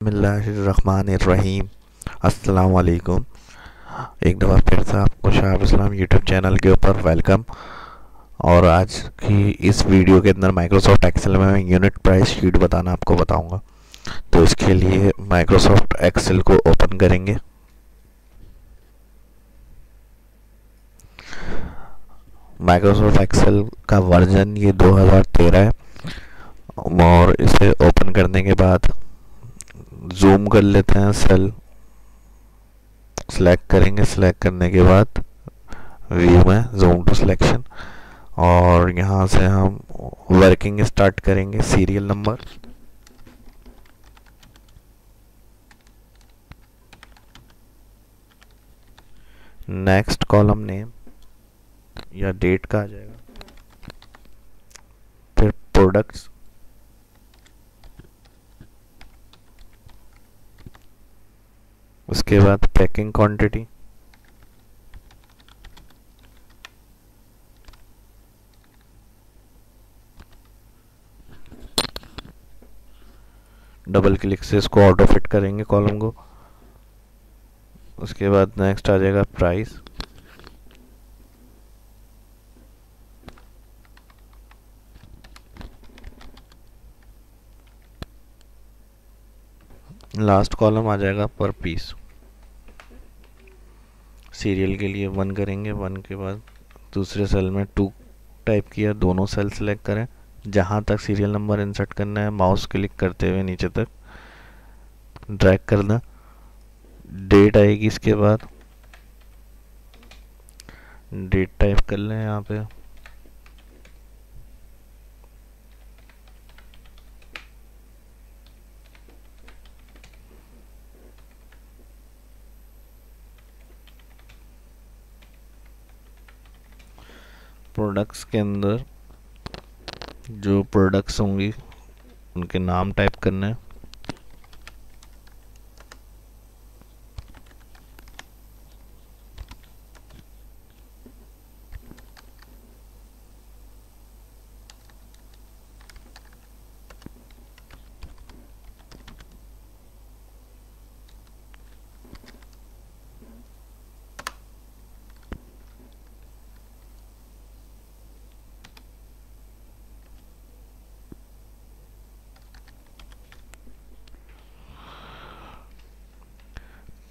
बिस्मिल्लाहिर्रहमानिर्रहीम। अस्सलाम वालेकुम। एक दफ़ा फिर से आपको शाह इस्लाम यूट्यूब चैनल के ऊपर वेलकम। और आज की इस वीडियो के अंदर माइक्रोसॉफ्ट एक्सेल में मैं यूनिट प्राइस शीट बताना आपको बताऊंगा। तो इसके लिए माइक्रोसॉफ्ट एक्सेल को ओपन करेंगे। माइक्रोसॉफ्ट एक्सेल का वर्जन ये 2013 है। और इसे ओपन करने के बाद जूम कर लेते हैं, सेल सेलेक्ट करेंगे। सेलेक्ट करने के बाद व्यू में जूम टू सिलेक्शन, और यहाँ से हम वर्किंग स्टार्ट करेंगे। Serial number, next column name या डेट का आ जाएगा, फिर प्रोडक्ट्स, उसके बाद पैकिंग क्वांटिटी, डबल क्लिक से इसको ऑटो फिट करेंगे कॉलम को। उसके बाद नेक्स्ट आ जाएगा प्राइस, लास्ट कॉलम आ जाएगा पर पीस। सीरियल के लिए 1 करेंगे, 1 के बाद दूसरे सेल में 2 टाइप किया, दोनों सेल सेलेक्ट करें। जहाँ तक सीरियल नंबर इंसर्ट करना है माउस क्लिक करते हुए नीचे तक ड्रैग करना। डेट आएगी, इसके बाद डेट टाइप कर लें यहाँ पे। प्रोडक्ट्स के अंदर जो प्रोडक्ट्स होंगी उनके नाम टाइप करने हैं।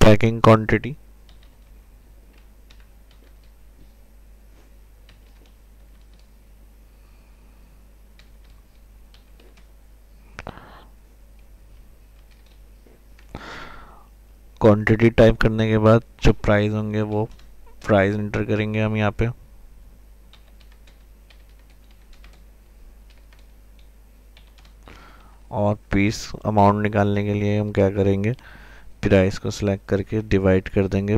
पैकिंग क्वांटिटी, क्वांटिटी टाइप करने के बाद जो प्राइस होंगे वो प्राइस इंटर करेंगे हम यहाँ पे। और पीस अमाउंट निकालने के लिए हम क्या करेंगे, प्राइस को सिलेक्ट करके डिवाइड कर देंगे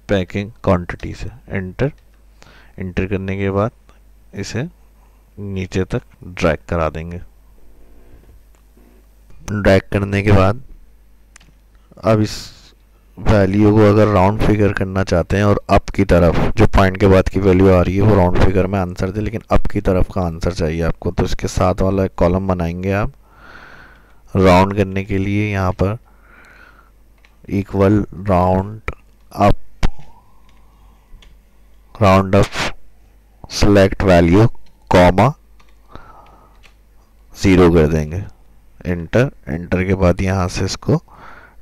पैकिंग क्वांटिटी से। एंटर इंटर करने के बाद इसे नीचे तक ड्रैग करा देंगे। ड्रैग करने के बाद अब इस वैल्यू को अगर राउंड फिगर करना चाहते हैं और अप की तरफ जो पॉइंट के बाद की वैल्यू आ रही है वो राउंड फिगर में आंसर दे, लेकिन अप की तरफ का आंसर चाहिए आपको, तो इसके साथ वाला एक कॉलम बनाएंगे आप। राउंड करने के लिए यहाँ पर equal round up, round up select value comma 0 कर देंगे। एंटर एंटर के बाद यहाँ से इसको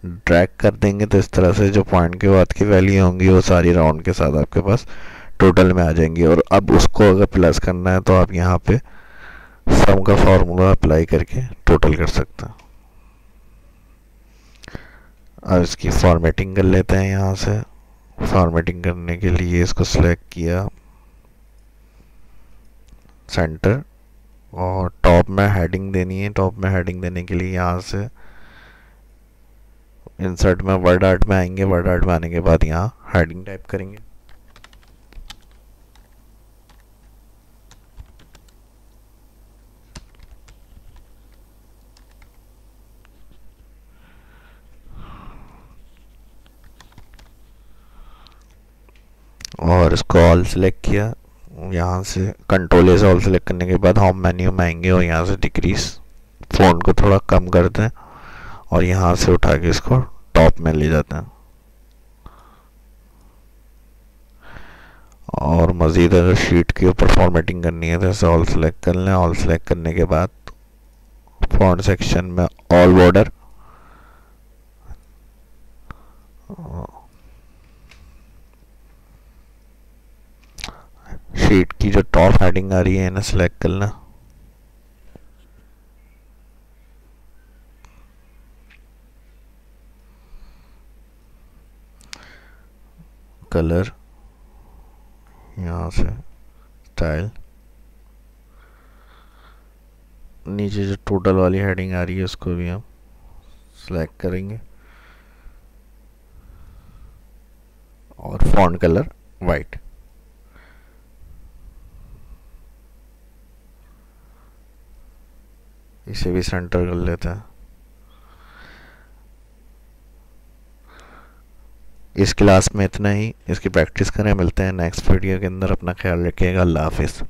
ड्रैग कर देंगे, तो इस तरह से जो पॉइंट के बाद की वैल्यू होंगी वो सारी राउंड के साथ आपके पास टोटल में आ जाएंगी। और अब उसको अगर प्लस करना है तो आप यहाँ पे सम का फॉर्मूला अप्लाई करके टोटल कर सकते हैं। अब इसकी फॉर्मेटिंग कर लेते हैं। यहाँ से फॉर्मेटिंग करने के लिए इसको सिलेक्ट किया, सेंटर, और टॉप में हेडिंग देनी है। टॉप में हेडिंग देने के लिए यहाँ से इंसर्ट में वर्ड आर्ट में आएंगे। वर्ड आर्ट में आने के बाद यहाँ हेडिंग टाइप करेंगे। और इसको ऑल सेलेक्ट किया। यहाँ से कंट्रोल ए से ऑल सेलेक्ट करने के बाद होम मेन्यू में आएंगे और यहाँ से डिक्रीज फ़ॉन्ट को थोड़ा कम कर दें और यहाँ से उठा के इसको टॉप में ले जाते हैं। और मज़ीद अगर शीट के ऊपर फॉर्मेटिंग करनी है तो ऐसे ऑल सेलेक्ट कर लें। ऑल सेलेक्ट करने के बाद फॉन्ट सेक्शन में ऑल बॉर्डर, शीट की जो टॉप हेडिंग आ रही है इन्हें सेलेक्ट कर लें। कलर, यहाँ से स्टाइल, नीचे जो टोटल वाली हेडिंग आ रही है उसको भी हम सेलेक्ट करेंगे और फॉन्ट कलर वाइट। इसे भी सेंटर कर लेते हैं। इस क्लास में इतना ही। इसकी प्रैक्टिस करें। मिलते हैं नेक्स्ट वीडियो के अंदर। अपना ख्याल रखिएगा। अल्लाह हाफिज़।